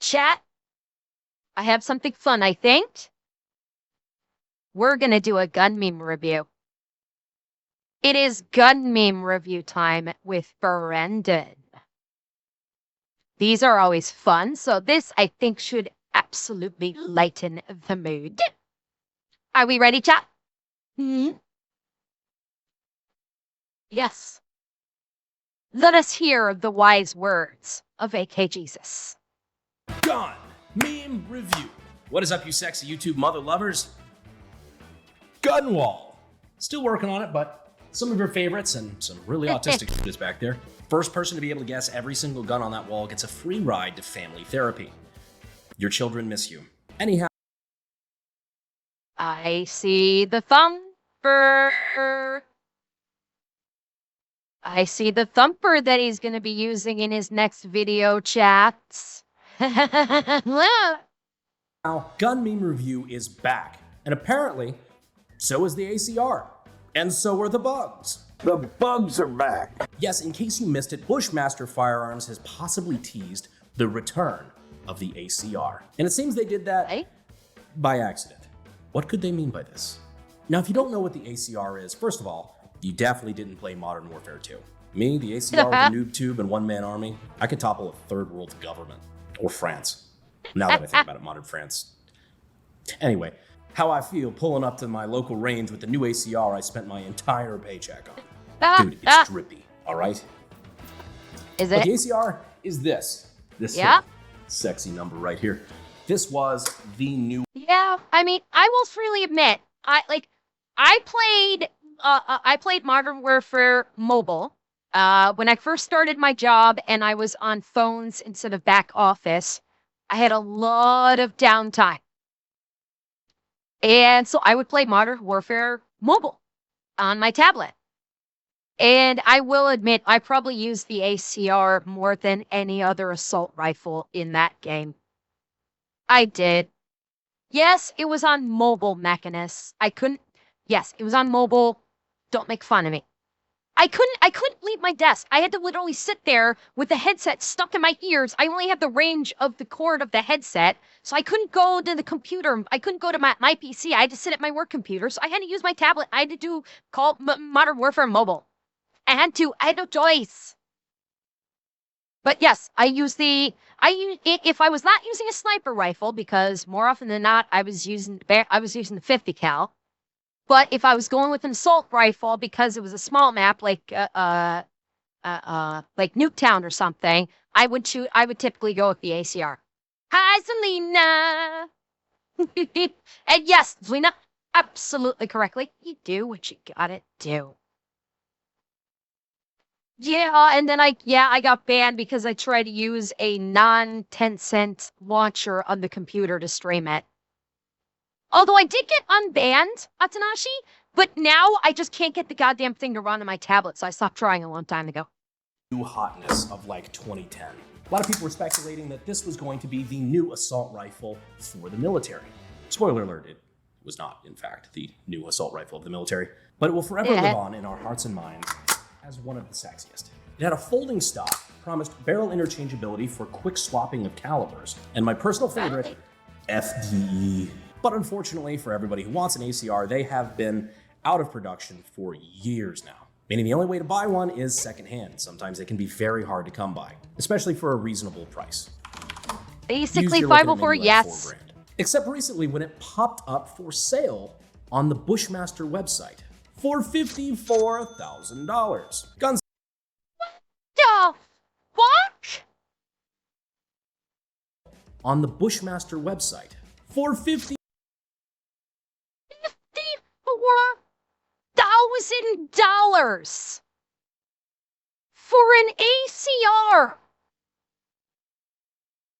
Chat, I have something fun, I think. We're gonna do a gun meme review. It is gun meme review time with Brendan. These are always fun, so this, I think, should absolutely lighten the mood. Are we ready, chat? Yes. Let us hear the wise words of AK Jesus. Gun meme review. What is up, you sexy YouTube mother lovers? Gunwall. Still working on it, but some of your favorites and some really autistic shit is back there. First person to be able to guess every single gun on that wall gets a free ride to family therapy. Your children miss you. Anyhow. I see the Thumper. I see the Thumper that he's going to be using in his next video chats. Now, gun meme review is back. And apparently, so is the ACR. And so are the bugs. The bugs are back. Yes, in case you missed it, Bushmaster Firearms has possibly teased the return of the ACR. And it seems they did that by accident. What could they mean by this? Now, if you don't know what the ACR is, first of all, you definitely didn't play Modern Warfare 2. Me, the ACR with a noob tube and one-man army, I could topple a third world government. Or France. Now that I think about it, modern France. Anyway, how I feel pulling up to my local range with the new ACR I spent my entire paycheck on. Dude, it's drippy, all right? Is But it? the ACR is this. This sexy number right here. This was the new... Yeah, I mean, I will freely admit, I played Modern Warfare Mobile when I first started my job and I was on phones instead of back office. I had a lot of downtime. And so I would play Modern Warfare Mobile on my tablet. And I will admit, I probably used the ACR more than any other assault rifle in that game. I did. Yes, it was on mobile, Mechanist. Yes, it was on mobile. Don't make fun of me. I couldn't leave my desk. I had to literally sit there with the headset stuck in my ears. I only had the range of the cord of the headset, so I couldn't go to the computer. I couldn't go to my PC. I had to sit at my work computer, so I had to use my tablet. I had to call Modern Warfare Mobile. I had no choice. But yes, if I was not using a sniper rifle, because more often than not, I was using the 50 cal. But if I was going with an assault rifle because it was a small map like Nuketown or something, I would typically go with the ACR. Hi, Selena. And yes, Selena, absolutely correctly. You do what you gotta do. Yeah, and then I got banned because I tried to use a non-10-cent launcher on the computer to stream it. Although I did get unbanned, Atanashi, but now I just can't get the goddamn thing to run on my tablet, so I stopped trying a long time ago. New hotness of like 2010. A lot of people were speculating that this was going to be the new assault rifle for the military. Spoiler alert, it was not, in fact, the new assault rifle of the military, but it will forever live on in our hearts and minds as one of the sexiest. It had a folding stock, promised barrel interchangeability for quick swapping of calibers, and my personal favorite, FDE. But unfortunately for everybody who wants an ACR, they have been out of production for years now. Meaning the only way to buy one is secondhand. Sometimes they can be very hard to come by, especially for a reasonable price. Basically 504, yes. Except recently when it popped up for sale on the Bushmaster website for $54,000. Guns. The fuck? On the Bushmaster website for $54,000 for an ACR.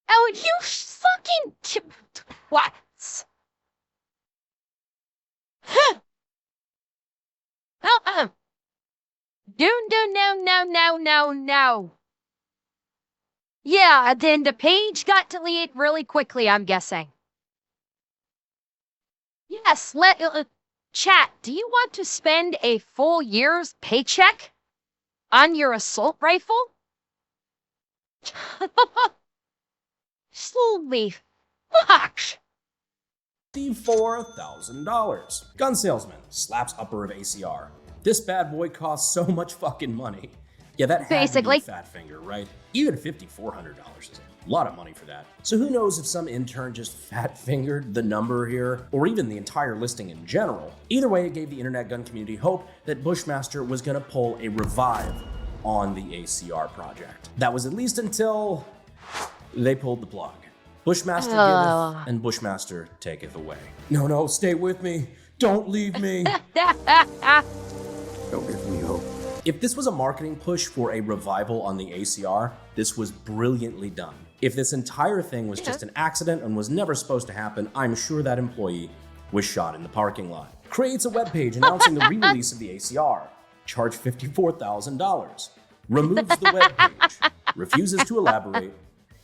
Oh, you fucking twats. No. Yeah, then the page got deleted really quickly, I'm guessing. Yes, chat, do you want to spend a full year's paycheck on your assault rifle? Holy fuck! $54,000. Gun salesman slaps upper of ACR. This bad boy costs so much fucking money. Yeah, that had Basically. to be fat finger, right? Even $5,400 is a lot of money for that. So who knows if some intern just fat fingered the number here, or even the entire listing in general. Either way, it gave the internet gun community hope that Bushmaster was gonna pull a revive on the ACR project. That was at least until they pulled the plug. Bushmaster giveth and Bushmaster taketh away. No, stay with me. Don't leave me. Don't give me hope. If this was a marketing push for a revival on the ACR, this was brilliantly done. If this entire thing was just an accident and was never supposed to happen, I'm sure that employee was shot in the parking lot. Creates a webpage announcing the re-release of the ACR. Charge $54,000. Removes the webpage. Refuses to elaborate.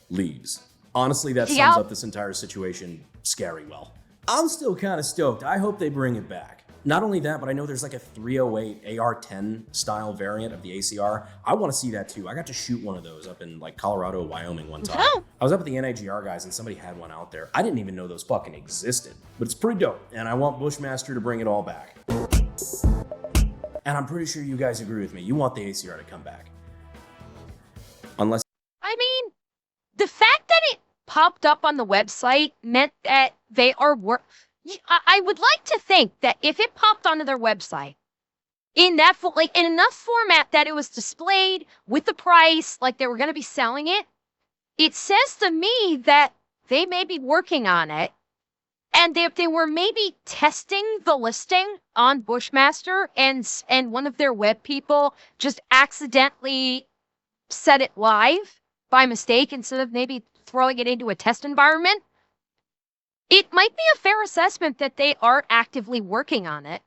Leaves. Honestly, that sums up this entire situation scary well. I'm still kind of stoked. I hope they bring it back. Not only that, but I know there's like a 308 AR-10 style variant of the ACR. I want to see that too. I got to shoot one of those up in like Colorado, Wyoming one time. I was up at the NAGR guys and somebody had one out there. I didn't even know those fucking existed, but it's pretty dope. And I want Bushmaster to bring it all back. And I'm pretty sure you guys agree with me. You want the ACR to come back. Unless... I mean, the fact that it popped up on the website meant that they are I would like to think that if it popped onto their website in that in enough format that it was displayed with the price, like they were going to be selling it, it says to me that they may be working on it, and if they were maybe testing the listing on Bushmaster, and one of their web people just accidentally set it live by mistake instead of maybe throwing it into a test environment. It might be a fair assessment that they are actively working on it.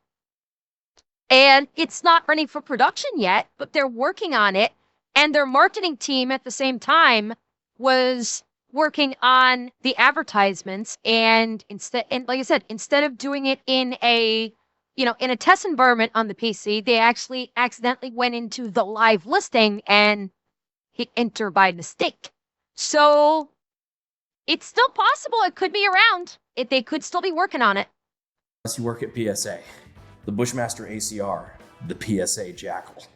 And it's not ready for production yet, but they're working on it. And their marketing team at the same time was working on the advertisements. And like I said, instead of doing it in a test environment on the PC, they actually accidentally went into the live listing and hit enter by mistake. So it's still possible it could be around. They could still be working on it. Unless you work at PSA. The Bushmaster ACR. The PSA Jakl.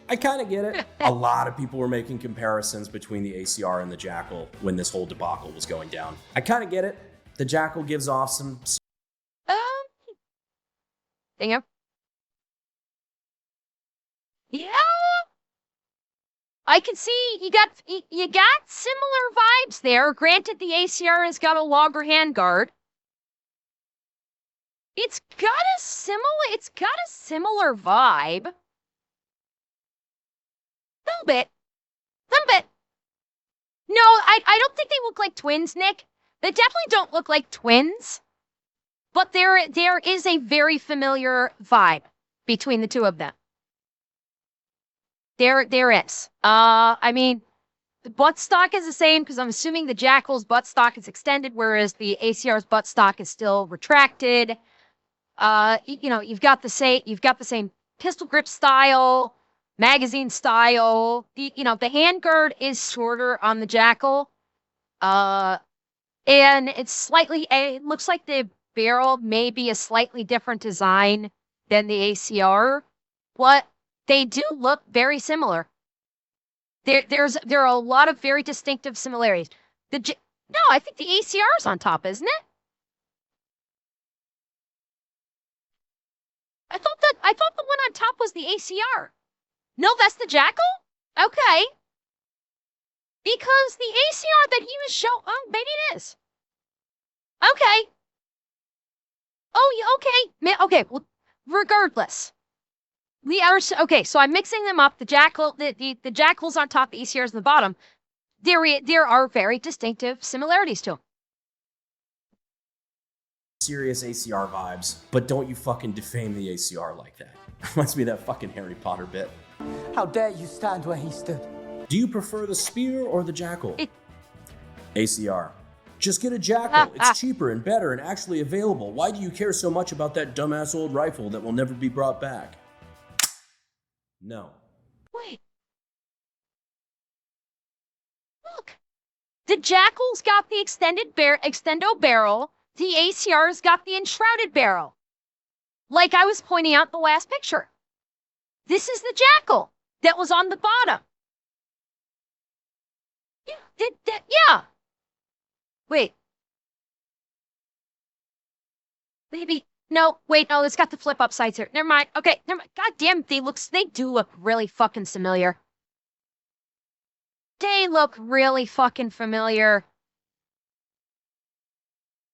I kind of get it. A lot of people were making comparisons between the ACR and the Jakl when this whole debacle was going down. I kind of get it. The Jakl gives off some... Dingo? Yeah. I can see you got similar vibes there. Granted, the ACR has got a longer handguard. It's got a similar vibe. Little bit. No, I don't think they look like twins, Nick. They definitely don't look like twins. But there is a very familiar vibe between the two of them. There is. I mean, the buttstock is the same because I'm assuming the Jakl's buttstock is extended, whereas the ACR's buttstock is still retracted. You've got the same pistol grip style, magazine style. The handguard is shorter on the Jakl. And it looks like the barrel may be a slightly different design than the ACR, but they do look very similar. There are a lot of very distinctive similarities. No, I think the ACR is on top, isn't it? I thought the one on top was the ACR. No, that's the Jakl? Okay. Because the ACR that he was showing, oh, maybe it is. Okay. Oh, yeah, okay. Okay, well, regardless. Okay, so I'm mixing them up. The Jakl, the Jakl's on top, the ACR's on the bottom. There are very distinctive similarities to them. Serious ACR vibes, but don't you fucking defame the ACR like that. Reminds me of that fucking Harry Potter bit. How dare you stand where he stood? Do you prefer the spear or the Jakl? ACR. Just get a Jakl. It's cheaper and better and actually available. Why do you care so much about that dumbass old rifle that will never be brought back? No. Wait. Look. The Jakal's got the extendo barrel. The ACR's got the enshrouded barrel. Like I was pointing out in the last picture. This is the Jakl that was on the bottom. Yeah. Wait. Maybe. No, wait, no, it's got the flip up sides here. Never mind. Okay, never mind. God damn, they do look really fucking familiar. They look really fucking familiar.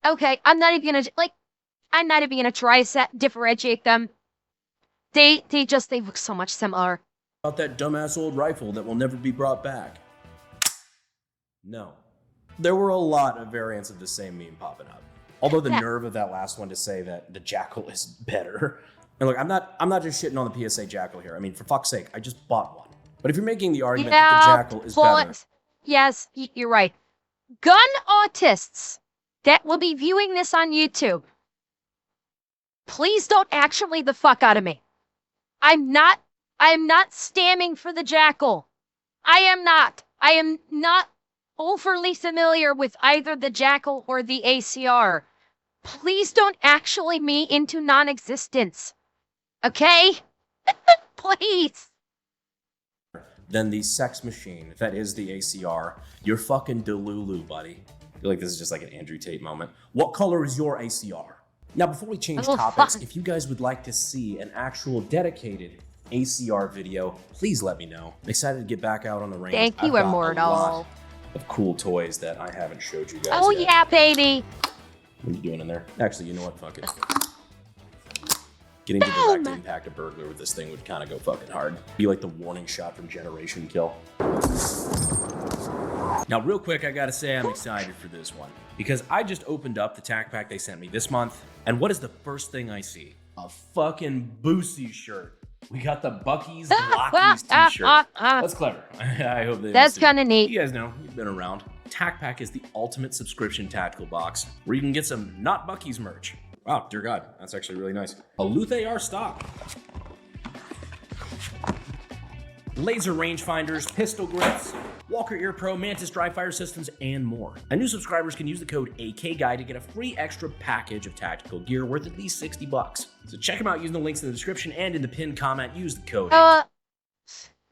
Okay, I'm not even gonna try to differentiate them. They look so much similar. About that dumbass old rifle that will never be brought back. No. There were a lot of variants of the same meme popping up. Although the nerve of that last one to say that the Jakl is better. And look, I'm not just shitting on the PSA Jakl here. I mean, for fuck's sake, I just bought one. But if you're making the argument that the Jakl is better... Yes, you're right. Gun autists that will be viewing this on YouTube, please don't actually the fuck out of me. I'm not stamming for the Jakl. I am not overly familiar with either the Jakl or the ACR. Please don't actually me into non-existence. Okay? Please. Then the sex machine that is the ACR. You're fucking Delulu, buddy. I feel like this is just like an Andrew Tate moment. What color is your ACR? Now, before we change topics, if you guys would like to see an actual dedicated ACR video, please let me know. I'm excited to get back out on the range. Thank you, Immortal. Of cool toys that I haven't showed you guys Oh, yet. yeah, baby. What are you doing in there? Actually, you know what? Fuck it. Getting to direct impact a burglar with this thing would kind of go fucking hard. Be like the warning shot from Generation Kill. Now, real quick, I gotta say I'm excited for this one because I just opened up the tack pack they sent me this month, and what is the first thing I see? A fucking Boosie shirt. We got the Bucky's Glockies t-shirt. That's clever. I hope that's kind of neat. You guys know, we've been around. Tack Pack is the ultimate subscription tactical box where you can get some not Bucky's merch. Wow, dear God, that's actually really nice. A Luth AR stock. Laser rangefinders, pistol grips, Walker Ear Pro, Mantis dry fire systems, and more. And new subscribers can use the code AKGUY to get a free extra package of tactical gear worth at least $60. So check them out using the links in the description and in the pinned comment. Use the code.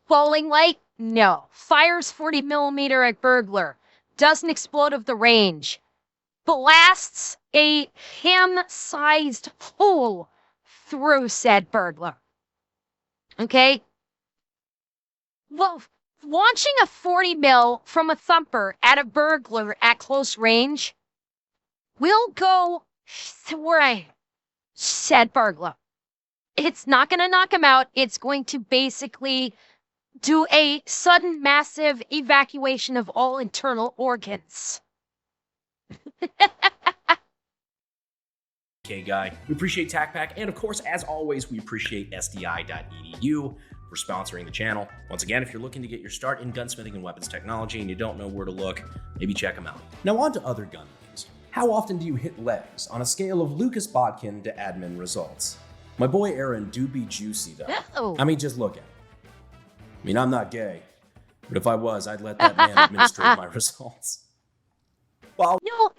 Falling light? No. Fires 40mm at burglar. Doesn't explode of the range. Blasts a ham-sized hole through said burglar. Okay? Well, launching a 40mm from a Thumper at a burglar at close range will go through said burglar. It's not going to knock him out. It's going to basically do a sudden massive evacuation of all internal organs. Okay, guy. We appreciate TacPack, and of course, as always, we appreciate SDI.edu for sponsoring the channel. Once again, if you're looking to get your start in gunsmithing and weapons technology and you don't know where to look, maybe check them out. Now on to other gun things. How often do you hit legs on a scale of Lucas Bodkin to admin results? My boy Aaron do be juicy though. Oh. I mean, just look at him. I mean, I'm not gay, but if I was, I'd let that man administrate my results. Well, no,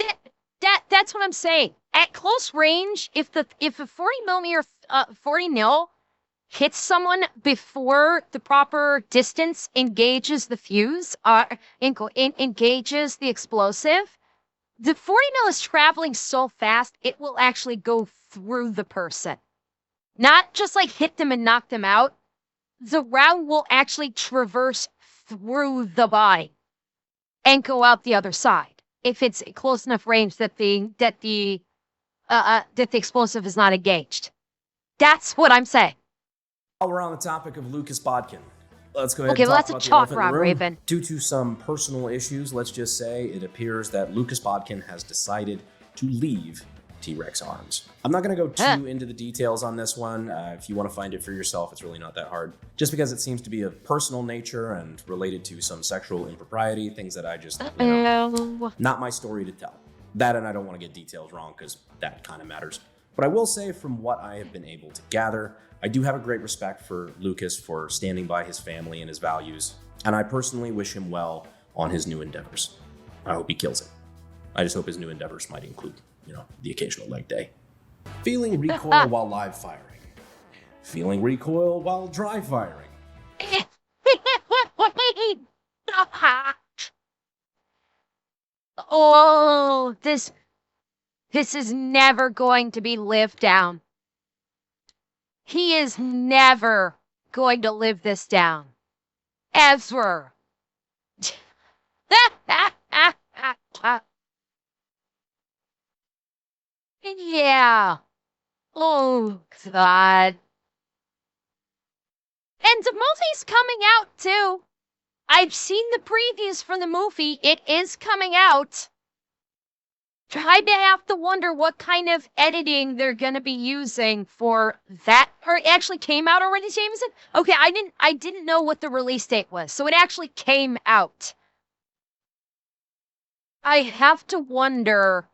that's what I'm saying. At close range, if a 40mm 40mm hits someone before the proper distance engages the fuse, engages the explosive, the 40mm is traveling so fast it will actually go through the person, not just like hit them and knock them out. The round will actually traverse through the body and go out the other side if it's close enough range that the explosive is not engaged. That's what I'm saying. While we're on the topic of Lucas Bodkin, let's go ahead and talk let's about the talk, elephant in the Rob room. Raven. Due to some personal issues, let's just say it appears that Lucas Bodkin has decided to leave T-Rex Arms. I'm not going to go too into the details on this one. If you want to find it for yourself, it's really not that hard. Just because it seems to be of personal nature and related to some sexual impropriety, things that I just, not my story to tell. That, and I don't want to get details wrong because that kind of matters. But I will say from what I have been able to gather, I do have a great respect for Lucas for standing by his family and his values, and I personally wish him well on his new endeavors. I hope he kills it. I just hope his new endeavors might include, the occasional leg day. Feeling recoil while live firing. Feeling recoil while dry firing. Oh, this is never going to be lived down. He is never going to live this down. Ever. Yeah. Oh, God. And the movie's coming out, too. I've seen the previews for the movie. It is coming out. Tried to have to wonder what kind of editing they're going to be using for that. Or it actually came out already, Jameson? Okay, I didn't know what the release date was. So it actually came out. I have to wonder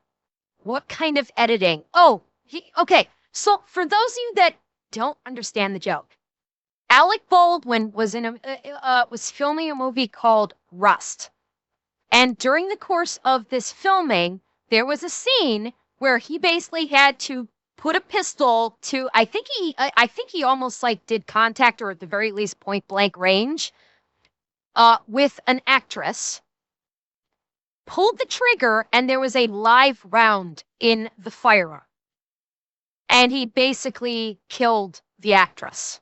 what kind of editing. Oh, okay. So for those of you that don't understand the joke, Alec Baldwin was was filming a movie called Rust. And during the course of this filming, there was a scene where he basically had to put a pistol to, I think he almost like did contact, or at the very least point blank range, with an actress, pulled the trigger, and there was a live round in the firearm. And he basically killed the actress.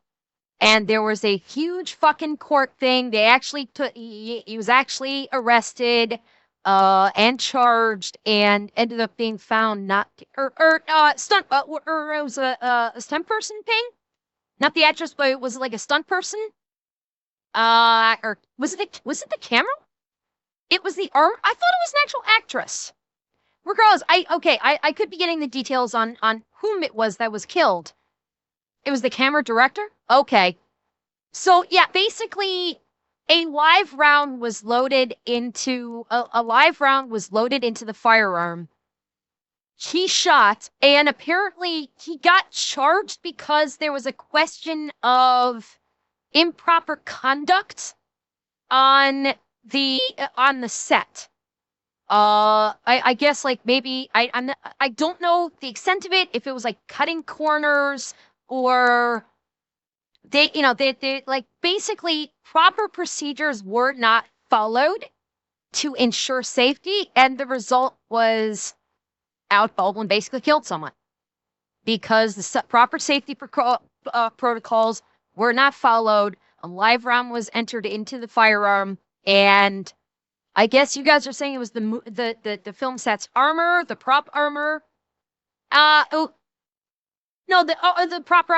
And there was a huge fucking court thing. They actually he was actually arrested and charged, and ended up being found not stunt or it was a stunt person thing, not the actress, but it was like a stunt person. Or was it the camera? It was the arm. I thought it was an actual actress. Regardless, I could be getting the details on whom it was that was killed. It was the camera director? Okay. So, yeah, basically, a live round was loaded into the firearm. He shot, and apparently he got charged because there was a question of improper conduct on the set. I guess like maybe I don't know the extent of it, if it was like cutting corners, or they like basically proper procedures were not followed to ensure safety, and the result was Alec Baldwin basically killed someone because the proper safety protocols were not followed. A live round was entered into the firearm, and I guess you guys are saying it was the film set's armor, the prop armor. No, the prop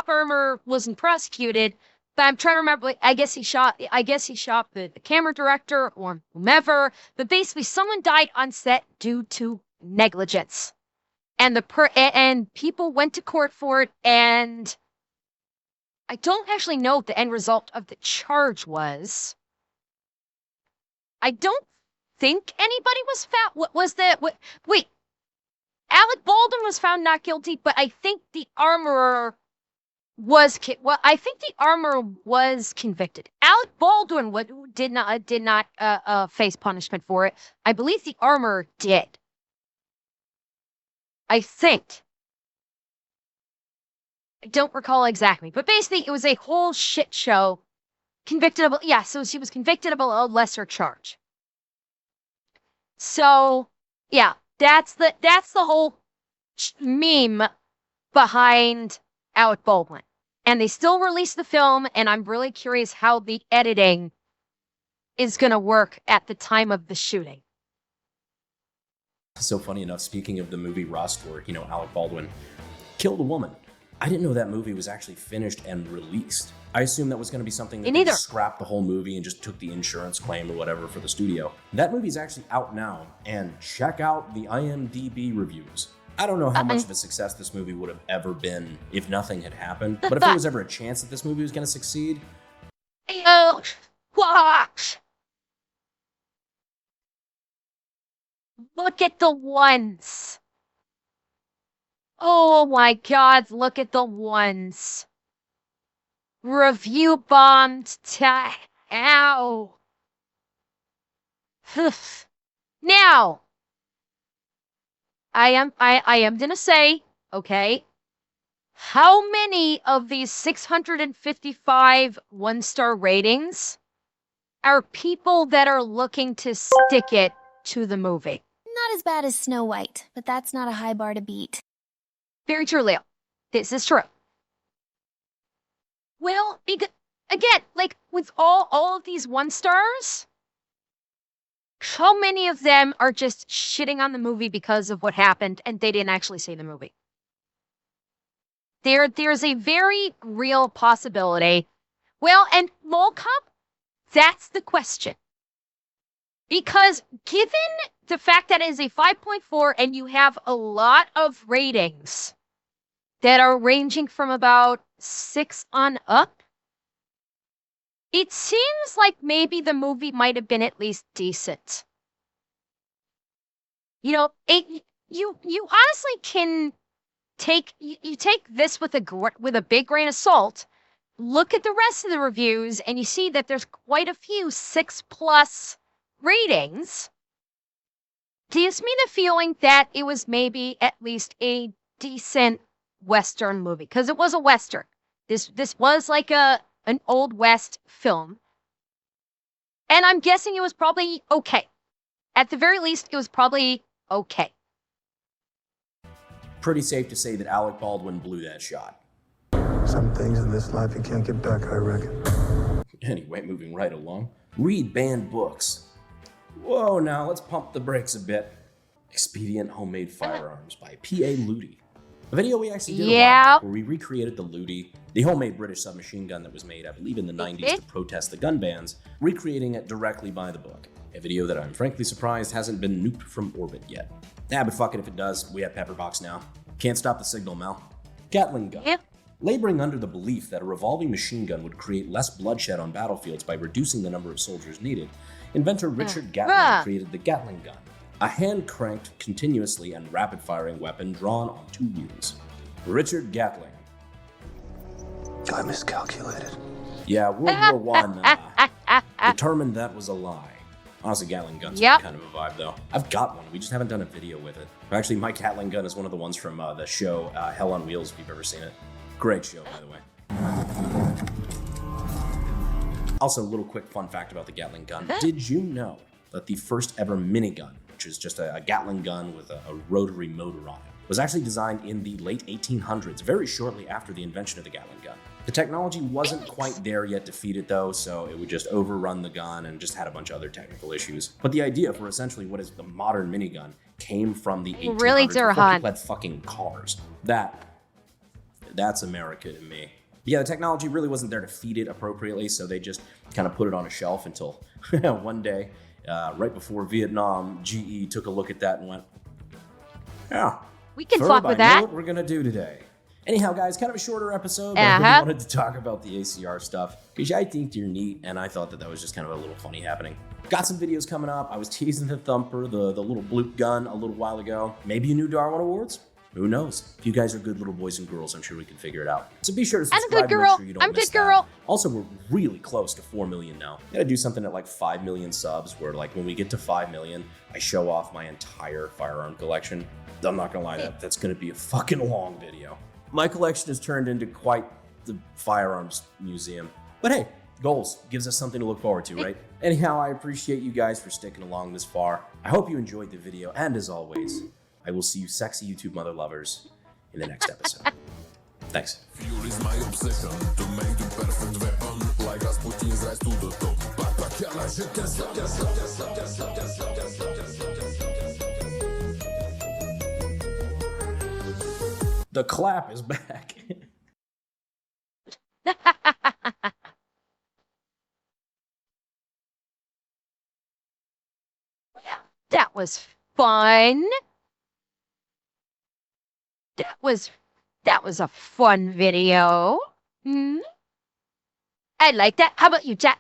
armor wasn't prosecuted, but I'm trying to remember. I guess he shot the camera director or whomever. But basically, someone died on set due to negligence, and and people went to court for it. And I don't actually know what the end result of the charge was. I don't think anybody was found. What was that? Wait. Alec Baldwin was found not guilty, but I think the armorer was convicted. Alec Baldwin did not face punishment for it. I believe the armorer did. I think. I don't recall exactly, but basically it was a whole shit show. So she was convicted of a lesser charge. So, yeah. That's the whole meme behind Alec Baldwin. And they still release the film, and I'm really curious how the editing is going to work at the time of the shooting. So funny enough, speaking of the movie Rust, where, Alec Baldwin killed a woman, I didn't know that movie was actually finished and released. I assumed that was going to be something that they just scrapped the whole movie and just took the insurance claim or whatever for the studio. That movie's actually out now, and check out the IMDb reviews. I don't know how much of a success this movie would have ever been if nothing had happened, but if there was ever a chance that this movie was going to succeed... Look at the ones. Oh my God, look at the ones. Review bombed to hell. Now, I am gonna say, okay, how many of these 655 one-star ratings are people that are looking to stick it to the movie? Not as bad as Snow White, but that's not a high bar to beat. Very true, Leo. This is true. Well, again, like with all of these one stars, how many of them are just shitting on the movie because of what happened and they didn't actually see the movie? There's a very real possibility. Well, and Mall Cop, that's the question. Because given the fact that it is a 5.4 and you have a lot of ratings that are ranging from about 6 on up, it seems like maybe the movie might have been at least decent. You know, you honestly can take this with a big grain of salt. Look at the rest of the reviews, and you see that there's quite a few 6+ ratings. Gives me the feeling that it was maybe at least a decent Western movie, because it was a Western. This was like an Old West film. And I'm guessing it was probably okay. At the very least, it was probably okay. Pretty safe to say that Alec Baldwin blew that shot. Some things in this life you can't get back, I reckon. Anyway, moving right along. Read banned books. Whoa, now let's pump the brakes a bit. Expedient Homemade Firearms by P.A. Ludi. A video we actually did a while back where we recreated the Ludi, the homemade British submachine gun that was made, I believe, in the 90s to protest the gun bans, recreating it directly by the book. A video that I'm frankly surprised hasn't been nuked from orbit yet. Nah, but fuck it if it does. We have Pepperbox now. Can't stop the signal, Mel. Gatling gun. Yep. Laboring under the belief that a revolving machine gun would create less bloodshed on battlefields by reducing the number of soldiers needed, inventor Richard Gatling created the Gatling gun, a hand-cranked, continuously and rapid-firing weapon drawn on 2 wheels. Richard Gatling. I miscalculated. Yeah, World War I determined that was a lie. Honestly, Gatling guns are kind of a vibe, though. I've got one. We just haven't done a video with it. Actually, my Gatling gun is one of the ones from the show Hell on Wheels, if you've ever seen it. Great show, by the way. Also, a little quick fun fact about the Gatling gun. Did you know that the first ever minigun, which is just a Gatling gun with a rotary motor on it, was actually designed in the late 1800s, very shortly after the invention of the Gatling gun? The technology wasn't quite there yet to feed it, though, so it would just overrun the gun and just had a bunch of other technical issues. But the idea for essentially what is the modern minigun came from the 1800s. Really, before people had fucking cars. That's America to me. Yeah, the technology really wasn't there to feed it appropriately, so they just kind of put it on a shelf until one day, right before Vietnam, GE took a look at that and went, yeah, we can fuck with that. Know what we're gonna do today. Anyhow, guys, kind of a shorter episode, but I really wanted to talk about the ACR stuff because I think they're neat, and I thought that was just kind of a little funny happening. Got some videos coming up. I was teasing the Thumper, the little bloop gun, a little while ago. Maybe a new Darwin Awards? Who knows? If you guys are good little boys and girls, I'm sure we can figure it out. So be sure to subscribe. I'm a good girl. Make sure you don't miss that. Girl. Also, we're really close to 4 million now. Gotta do something at like 5 million subs where like when we get to 5 million, I show off my entire firearm collection. I'm not gonna lie, that's gonna be a fucking long video. My collection has turned into quite the firearms museum. But hey, goals gives us something to look forward to, right? Anyhow, I appreciate you guys for sticking along this far. I hope you enjoyed the video, and as always, I will see you sexy YouTube mother lovers in the next episode. Thanks. Fuel is my obsession to make the perfect weapon. Like Rasputin's rise to the top. The clap is back. That was fun. That was a fun video. I like that. How about you, Jack?